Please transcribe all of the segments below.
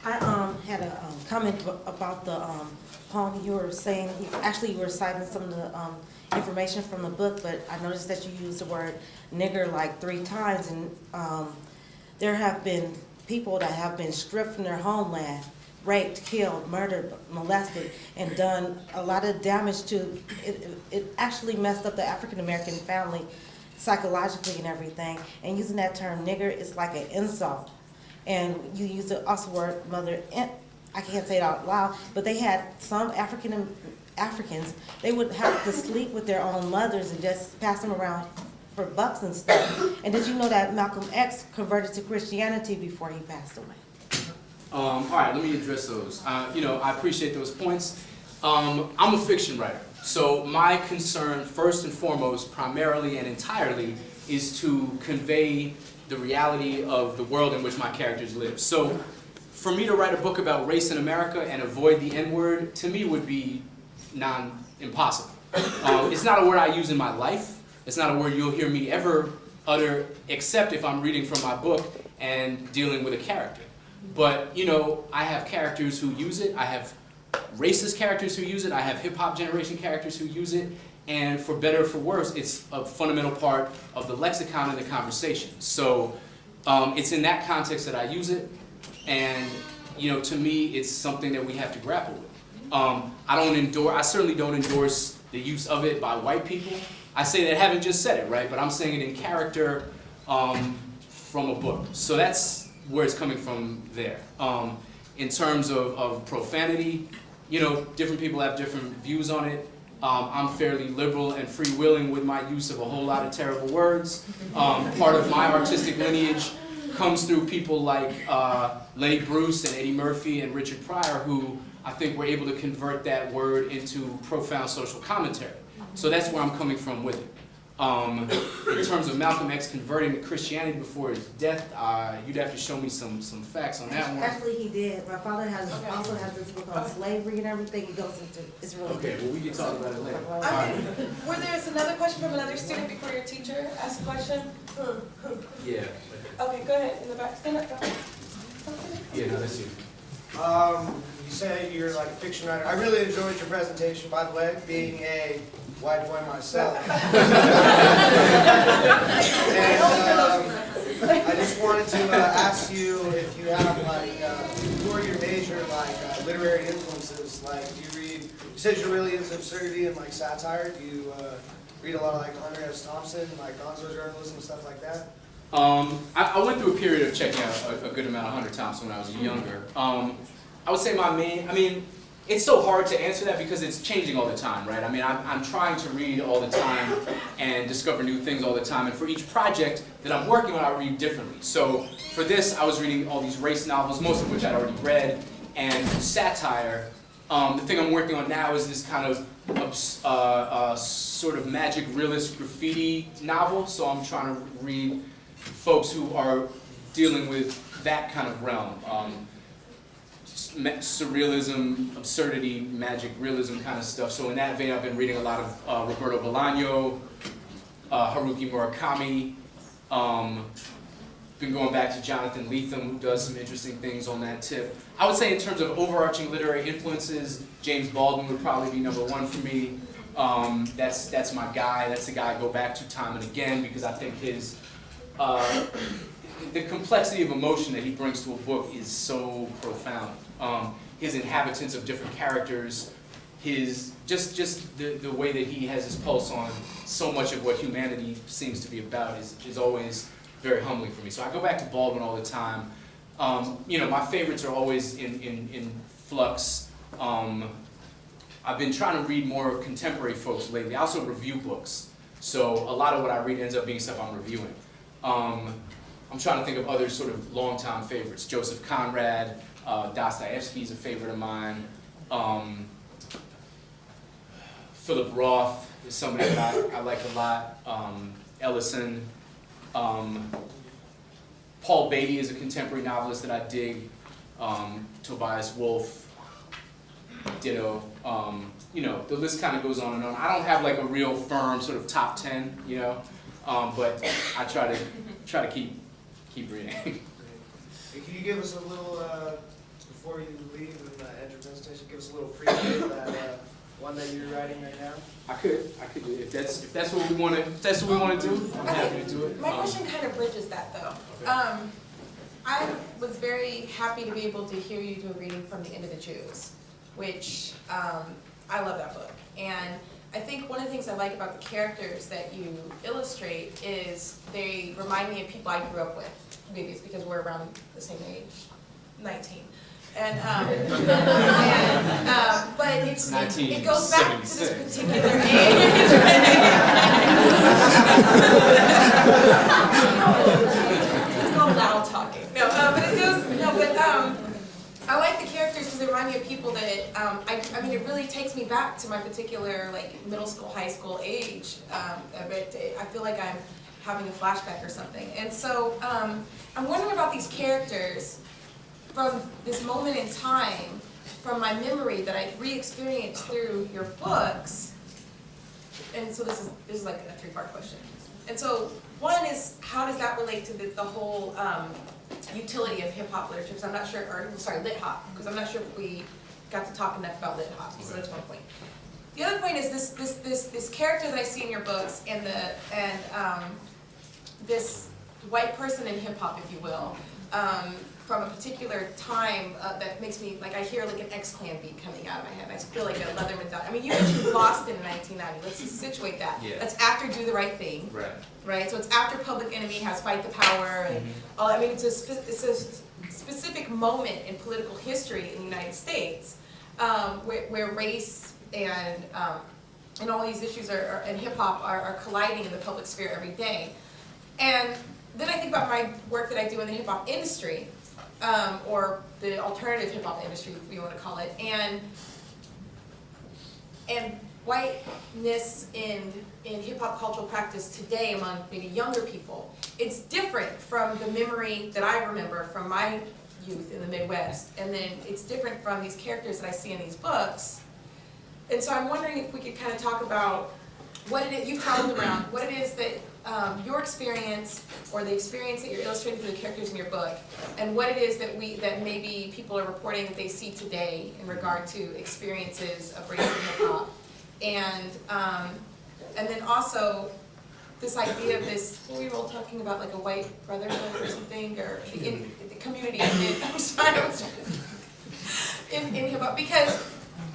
I had a comment about the poem. You were saying, actually you were citing some of the information from the book, but I noticed that you used the word nigger like 3 times, and there have been people that have been stripped from their homeland, raped, killed, murdered, molested, and done a lot of damage to it. It actually messed up the African American family psychologically and everything. And using that term nigger is like an insult. And you use the also word mother. I can't say it out loud, but they had some Africans. They would have to sleep with their own mothers and just pass them around for bucks and stuff. And did you know that Malcolm X converted to Christianity before he passed away? All right, let me address those. I appreciate those points. I'm a fiction writer, so my concern, first and foremost, primarily and entirely, is to convey the reality of the world in which my characters live. So, for me to write a book about race in America and avoid the N-word, to me would be impossible. It's not a word I use in my life. It's not a word you'll hear me ever utter, except if I'm reading from my book and dealing with a character. But, I have characters who use it. I have racist characters who use it. I have hip-hop generation characters who use it. And for better or for worse, it's a fundamental part of the lexicon and the conversation. So it's in that context that I use it. And, to me, it's something that we have to grapple with. I certainly don't endorse the use of it by white people. I say that, I haven't just said it, right? But I'm saying it in character from a book. So that's where it's coming from there. In terms of profanity, different people have different views on it. I'm fairly liberal and free-willing with my use of a whole lot of terrible words. Part of my artistic lineage comes through people like Lenny Bruce and Eddie Murphy and Richard Pryor, who I think were able to convert that word into profound social commentary. So that's where I'm coming from with it. In terms of Malcolm X converting to Christianity before his death, you'd have to show me some facts on that one. Actually, he did. My father also has this book on slavery and everything. He goes into it's really Okay, well, we can talk about it later. Were there another question from another student before your teacher asked a question? Yeah. Okay, go ahead. In the back. Stand up. Go. Yeah, no, that's you. You say you're like a fiction writer. I really enjoyed your presentation, by the way, being a white boy myself. And I just wanted to ask you if you have who are your major literary influences? Do you read? You said you're really into absurdity and satire. Do you read a lot of Hunter S. Thompson, gonzo journalism and stuff like that? I went through a period of checking out a good amount of Hunter Thompson when I was younger. I would say it's so hard to answer that because it's changing all the time, right? I'm trying to read all the time and discover new things all the time, and for each project that I'm working on, I read differently. So for this, I was reading all these race novels, most of which I'd already read, and satire. The thing I'm working on now is this kind of sort of magic realist graffiti novel, so I'm trying to read folks who are dealing with that kind of realm. Surrealism, absurdity, magic, realism kind of stuff. So in that vein, I've been reading a lot of Roberto Bolaño, Haruki Murakami. Been going back to Jonathan Lethem, who does some interesting things on that tip. I would say in terms of overarching literary influences, James Baldwin would probably be #1 for me. That's my guy. That's the guy I go back to time and again because I think his the complexity of emotion that he brings to a book is so profound. His inhabitants of different characters, his just the way that he has his pulse on so much of what humanity seems to be about is always very humbling for me. So I go back to Baldwin all the time. My favorites are always in flux. I've been trying to read more contemporary folks lately. I also review books, so a lot of what I read ends up being stuff I'm reviewing. I'm trying to think of other sort of long-time favorites. Joseph Conrad, Dostoevsky is a favorite of mine. Philip Roth is somebody that I like a lot. Ellison. Paul Beatty is a contemporary novelist that I dig. Tobias Wolff, ditto. The list kind of goes on and on. I don't have a real firm sort of top 10, but I try to keep reading. Can you give us a little, before you leave and end your presentation, give us a little preview of that one that you're writing right now? I could do it. If that's what we want to do, I'm happy to do it. My question kind of bridges that though. Okay. I was very happy to be able to hear you do a reading from The End of the Jews, which I love that book. And I think one of the things I like about the characters that you illustrate is they remind me of people I grew up with. Maybe it's because we're around the same age, 19. And, but it goes back to this particular age. It's called loud talking. I like the characters because they remind me of people that, I mean, it really takes me back to my particular, like, middle school, high school age. But I feel like I'm having a flashback or something. And so, I'm wondering about these characters from this moment in time, from my memory that I re-experienced through your books. And so this is like a three-part question. And so one is, how does that relate to the whole utility of hip-hop literature? Because I'm not sure, or sorry, lit hop, because I'm not sure if we got to talk enough about lit hop. So that's one point. The other point is this character that I see in your books, and this white person in hip-hop, if you will, from a particular time that makes me, like, I hear like an X-Clan beat coming out of my head. I feel like a Leatherman dog. I mean, you mentioned Boston in 1990. Let's just situate that. Yeah. That's after Do the Right Thing. Right. Right? So it's after Public Enemy has Fight the Power. And all, I mean, it's a specific moment in political history in the United States where race and all these issues and hip-hop are colliding in the public sphere every day. And then I think about my work that I do in the hip-hop industry, or the alternative hip-hop industry, if you want to call it, and whiteness in hip-hop cultural practice today among maybe younger people. It's different from the memory that I remember from my youth in the Midwest, and then it's different from these characters that I see in these books. And so I'm wondering if we could kind of talk about what it is, you've traveled around, what it is that your experience, or the experience that you're illustrating through the characters in your book, and what it is that maybe people are reporting that they see today in regard to experiences of race and hip-hop. And then also this idea of this, what we were all talking about, like a white brotherhood or something, or the community. I'm sorry, in hip-hop, because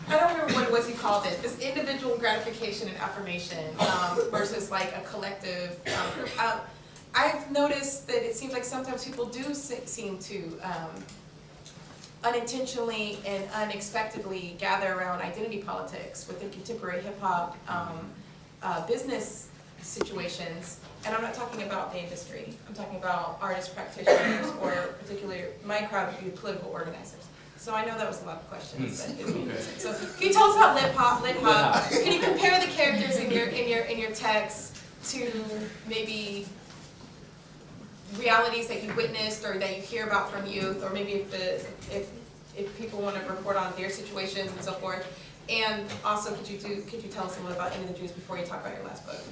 I don't remember what it was you called it, this individual gratification and affirmation versus like a collective. I've noticed that it seems like sometimes people do seem to unintentionally and unexpectedly gather around identity politics within contemporary hip-hop business situations. And I'm not talking about the industry. I'm talking about artists, practitioners, or particularly my crowd would be political organizers. So I know that was a lot of questions. But okay. So can you tell us about lit hop? Can you compare the characters in your text to maybe realities that you witnessed or that you hear about from youth, or maybe if people want to report on their situations and so forth? And also, could you tell us a little about End of the Jews before you talk about your last book?